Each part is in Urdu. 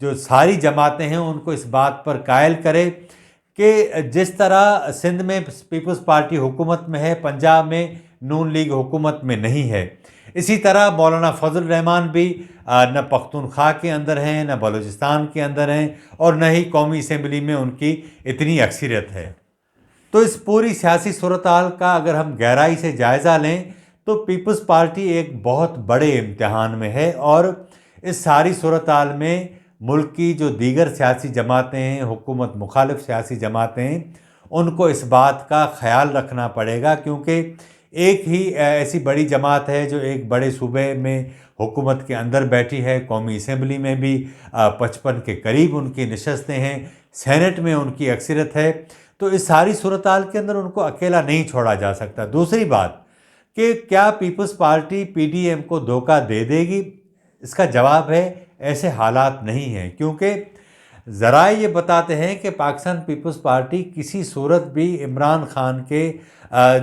جو ساری جماعتیں ہیں ان کو اس بات پر قائل کرے کہ جس طرح سندھ میں پیپلز پارٹی حکومت میں ہے، پنجاب میں نون لیگ حکومت میں نہیں ہے، اسی طرح مولانا فضل الرحمان بھی نہ پختونخوا کے اندر ہیں، نہ بلوچستان کے اندر ہیں، اور نہ ہی قومی اسمبلی میں ان کی اتنی اکثریت ہے۔ تو اس پوری سیاسی صورتحال کا اگر ہم گہرائی سے جائزہ لیں تو پیپلز پارٹی ایک بہت بڑے امتحان میں ہے، اور اس ساری صورتحال میں ملک کی جو دیگر سیاسی جماعتیں ہیں، حکومت مخالف سیاسی جماعتیں ہیں، ان کو اس بات کا خیال رکھنا پڑے گا، کیونکہ ایک ہی ایسی بڑی جماعت ہے جو ایک بڑے صوبے میں حکومت کے اندر بیٹھی ہے، قومی اسمبلی میں بھی 55 کے قریب ان کی نشستیں ہیں، سینٹ میں ان کی اکثریت ہے، تو اس ساری صورتحال کے اندر ان کو اکیلا نہیں چھوڑا جا سکتا۔ دوسری بات کہ کیا Peoples Party P D M کو دھوکہ دے دے گی؟ اس کا جواب ہے ایسے حالات نہیں ہیں، کیونکہ ذرائع یہ بتاتے ہیں کہ پاکستان پیپلز پارٹی کسی صورت بھی عمران خان کے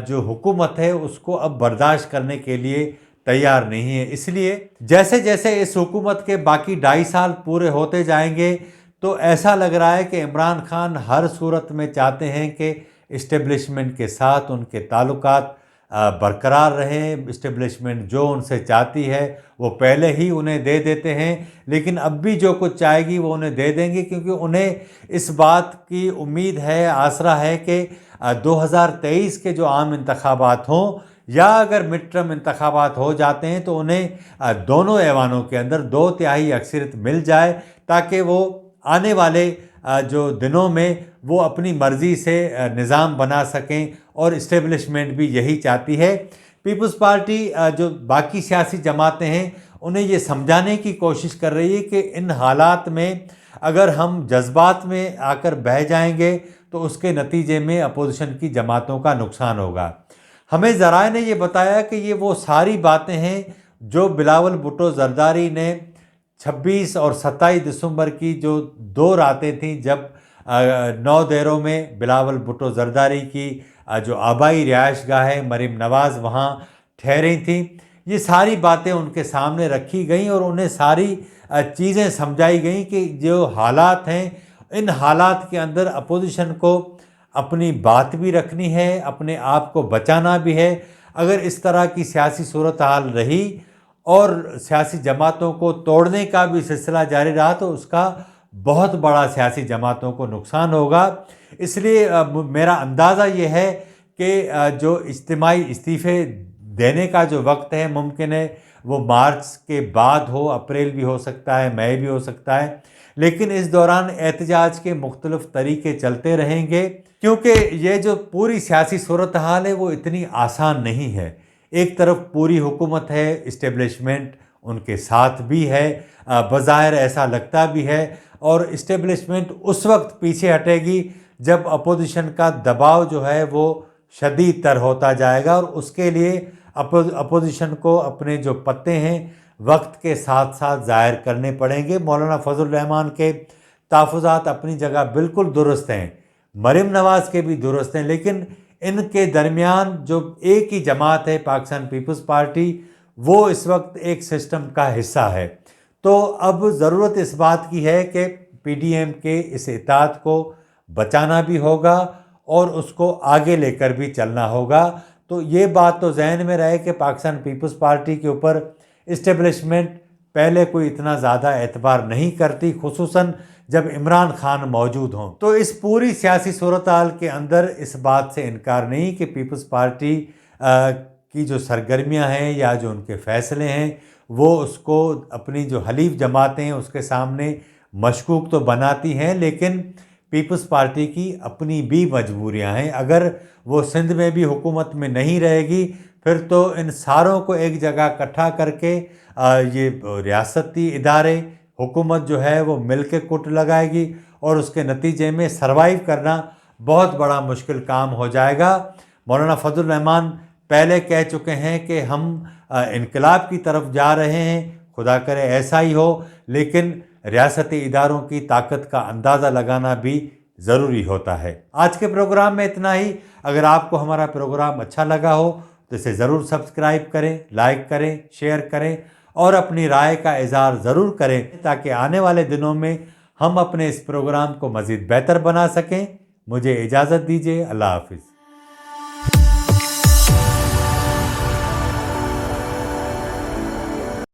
جو حکومت ہے اس کو اب برداشت کرنے کے لیے تیار نہیں ہے۔ اس لیے جیسے جیسے اس حکومت کے باقی 2.5 سال پورے ہوتے جائیں گے تو ایسا لگ رہا ہے کہ عمران خان ہر صورت میں چاہتے ہیں کہ اسٹیبلشمنٹ کے ساتھ ان کے تعلقات برقرار رہیں، اسٹیبلشمنٹ جو ان سے چاہتی ہے وہ پہلے ہی انہیں دے دیتے ہیں، لیکن اب بھی جو کچھ چاہے گی وہ انہیں دے دیں گے، کیونکہ انہیں اس بات کی امید ہے، آسرا ہے کہ 2023 کے جو عام انتخابات ہوں یا اگر مڈ ٹرم انتخابات ہو جاتے ہیں تو انہیں دونوں ایوانوں کے اندر 2/3 اکثریت مل جائے، تاکہ وہ آنے والے جو دنوں میں وہ اپنی مرضی سے نظام بنا سکیں، اور اسٹیبلشمنٹ بھی یہی چاہتی ہے۔ پیپلز پارٹی جو باقی سیاسی جماعتیں ہیں انہیں یہ سمجھانے کی کوشش کر رہی ہے کہ ان حالات میں اگر ہم جذبات میں آ کر بہہ جائیں گے تو اس کے نتیجے میں اپوزیشن کی جماعتوں کا نقصان ہوگا۔ ہمیں ذرائع نے یہ بتایا کہ یہ وہ ساری باتیں ہیں جو بلاول بھٹو زرداری نے 26 اور 27 دسمبر کی جو 2 راتیں تھیں جب 9 دیروں میں بلاول بھٹو زرداری کی جو آبائی رہائش گاہ ہے مریم نواز وہاں ٹھہری تھیں، یہ ساری باتیں ان کے سامنے رکھی گئیں اور انہیں ساری چیزیں سمجھائی گئیں کہ جو حالات ہیں ان حالات کے اندر اپوزیشن کو اپنی بات بھی رکھنی ہے، اپنے آپ کو بچانا بھی ہے۔ اگر اس طرح کی سیاسی صورتحال رہی اور سیاسی جماعتوں کو توڑنے کا بھی سلسلہ جاری رہا تو اس کا بہت بڑا سیاسی جماعتوں کو نقصان ہوگا۔ اس لیے میرا اندازہ یہ ہے کہ جو اجتماعی استعفے دینے کا جو وقت ہے ممکن ہے وہ مارچ کے بعد ہو، اپریل بھی ہو سکتا ہے، مئی بھی ہو سکتا ہے، لیکن اس دوران احتجاج کے مختلف طریقے چلتے رہیں گے، کیونکہ یہ جو پوری سیاسی صورتحال ہے وہ اتنی آسان نہیں ہے۔ ایک طرف پوری حکومت ہے، اسٹیبلشمنٹ ان کے ساتھ بھی ہے، بظاہر ایسا لگتا بھی ہے، اور اسٹیبلشمنٹ اس وقت پیچھے ہٹے گی جب اپوزیشن کا دباؤ جو ہے وہ شدید تر ہوتا جائے گا، اور اس کے لیے اپوزیشن کو اپنے جو پتے ہیں وقت کے ساتھ ساتھ ظاہر کرنے پڑیں گے۔ مولانا فضل الرحمان کے تحفظات اپنی جگہ بالکل درست ہیں، مریم نواز کے بھی درست ہیں، لیکن ان کے درمیان جو ایک ہی جماعت ہے پاکستان پیپلز پارٹی، وہ اس وقت ایک سسٹم کا حصہ ہے۔ تو اب ضرورت اس بات کی ہے کہ پی ڈی ایم کے اس اتحاد کو بچانا بھی ہوگا اور اس کو آگے لے کر بھی چلنا ہوگا۔ تو یہ بات تو ذہن میں رہے کہ پاکستان پیپلز پارٹی کے اوپر اسٹیبلشمنٹ پہلے کوئی اتنا زیادہ اعتبار نہیں کرتی، خصوصاً جب عمران خان موجود ہوں۔ تو اس پوری سیاسی صورتحال کے اندر اس بات سے انکار نہیں کہ پیپلز پارٹی کی جو سرگرمیاں ہیں یا جو ان کے فیصلے ہیں وہ اس کو اپنی جو حلیف جماعتیں ہیں اس کے سامنے مشکوک تو بناتی ہیں، لیکن پیپلز پارٹی کی اپنی بھی مجبوریاں ہیں۔ اگر وہ سندھ میں بھی حکومت میں نہیں رہے گی پھر تو ان ساروں کو ایک جگہ اکٹھا کر کے یہ ریاستی ادارے حکومت جو ہے وہ مل کے کٹ لگائے گی، اور اس کے نتیجے میں سروائیو کرنا بہت بڑا مشکل کام ہو جائے گا۔ مولانا فضل الرحمان پہلے کہہ چکے ہیں کہ ہم انقلاب کی طرف جا رہے ہیں، خدا کرے ایسا ہی ہو، لیکن ریاستی اداروں کی طاقت کا اندازہ لگانا بھی ضروری ہوتا ہے۔ آج کے پروگرام میں اتنا ہی۔ اگر آپ کو ہمارا پروگرام اچھا لگا ہو تو اسے ضرور سبسکرائب کریں، لائک کریں، شیئر کریں، اور اپنی رائے کا اظہار ضرور کریں تاکہ آنے والے دنوں میں ہم اپنے اس پروگرام کو مزید بہتر بنا سکیں۔ مجھے اجازت دیجیے، اللہ حافظ۔